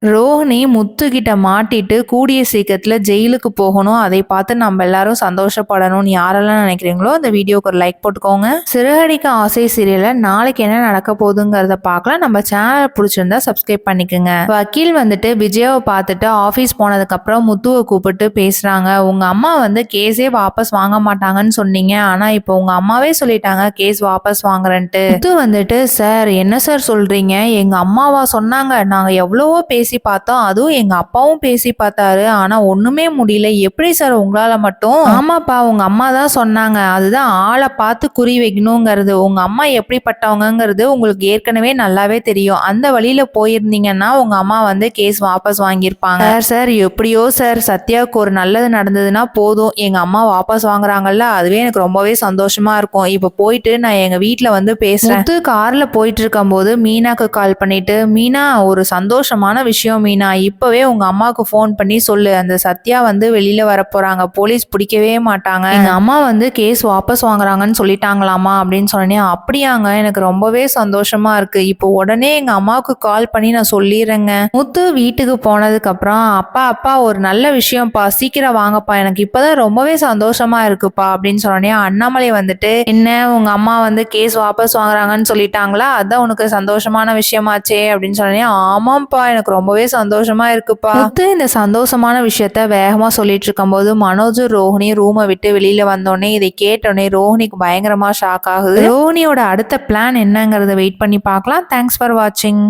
ரோஹிணி முத்துக்கிட்ட மாட்டிட்டு கூடிய சீக்கிரத்துல ஜெயிலுக்கு போகணும். அதை பார்த்து நம்ம எல்லாரும் சந்தோஷப்படணும்னு யாரெல்லாம் நினைக்கிறீங்களோ அந்த வீடியோக்கு ஒரு லைக் போட்டுக்கோங்க. சிறகடிக்க ஆசை சீரியல்ல நாளைக்கு என்ன நடக்க போகுதுங்கிறத பார்க்கலாம். நம்ம சேனல் பிடிச்சிருந்தா சப்ஸ்கிரைப் பண்ணிக்கோங்க. வக்கீல் வந்துட்டு விஜயாவை பார்த்துட்டு ஆபீஸ் போனதுக்கு அப்புறம் முத்துவை கூப்பிட்டு பேசுறாங்க. உங்க அம்மா வந்து கேஸே வாபஸ் வாங்க மாட்டாங்கன்னு சொன்னீங்க. ஆனா இப்போ உங்க அம்மாவே சொல்லிட்டாங்க கேஸ் வாபஸ் வாங்குறேன்ட்டு. முத்து வந்துட்டு சார் என்ன சார் சொல்றீங்க? எங்க அம்மாவா சொன்னாங்க? நாங்க எவ்வளவோ பேசி பார்த்தோம். அதுவும் எங்க அப்பாவும் பேசி பார்த்தாரு. ஆனா ஒண்ணுமே முடியல. எப்படி சார் உங்களால மட்டும்? ஆமாப்பா உங்க அம்மா தான் சொன்னாங்க. அதுதான் ஆளை பார்த்து குறி வைக்கணுங்கிறது. உங்க அம்மா எப்படிப்பட்டவங்கிறது உங்களுக்கு ஏற்கனவே நல்லாவே தெரியும். அந்த வழியில போயிருந்தீங்கன்னா உங்க அம்மா வந்து கேஸ் வாபஸ் வாங்கியிருப்பாங்க. சார் சார் எப்படியோ சார் சத்யாவுக்கு ஒரு நல்லது நடந்ததுன்னா போதும். எங்க அம்மா வாபஸ் வாங்குறாங்கல்ல அதுவே எனக்கு ரொம்பவே சந்தோஷமா இருக்கும். இப்ப போயிட்டு நான் எங்க வீட்டுல வந்து பேசுறேன். கார்ல போயிட்டு இருக்கும் போது மீனாக்கு கால் பண்ணிட்டு மீனா ஒரு சந்தோஷமான விஷயம் மீனா, இப்பவே உங்க அம்மாவுக்கு ஃபோன் பண்ணி சொல்லு. அந்த சத்யா வந்து வெளியில வர போறாங்க. போலீஸ் பிடிக்கவே மாட்டாங்க. எங்க அம்மா வந்து கேஸ் வாபஸ் வாங்குறாங்கன்னு சொல்லிட்டாங்களாமா அப்படின்னு சொன்னேன். அப்படியாங்க எனக்கு ரொம்பவே சந்தோஷமா இருக்கு. இப்போ உடனே எங்க அம்மாவுக்கு கால் பண்ணி நான் சொல்லிடுறேங்க. முத்து வீட்டுக்கு போனதுக்கு அப்புறம் அப்பா அப்பா ஒரு நல்ல விஷயம்ப்பா சீக்கிரம் வாங்கப்பா எனக்கு இப்பதான் ரொம்பவே சந்தோஷமா இருக்குப்பா அப்படின்னு சொன்னோடனே அண்ணாமலை வந்துட்டு என்ன உங்க அம்மா வந்து கேஸ் வாபஸ் வாங்குறாங்கன்னு சொல்லிட்டாங்களா? அதான் உனக்கு சந்தோஷமான விஷயமாச்சே அப்படின்னு சொன்னோடனே ஆமாப்பா எனக்கு ரொம்பவே சந்தோஷமா இருக்குப்பா. முத்து இந்த சந்தோஷமான விஷயத்த வேகமா சொல்லிட்டு இருக்கும்போது மனோஜ் ரோஹிணி ரூமை விட்டு வெளியில வந்தோடனே இதை கேட்டோடனே ரோஹிணிக்கு பயங்கரமா ஷாக் ஆகுது. ரோஹிணியோட அடுத்த பிளான் என்னங்கறத வெயிட் பண்ணி பார்க்கலாம். தேங்க்ஸ் ஃபார் வாட்சிங்.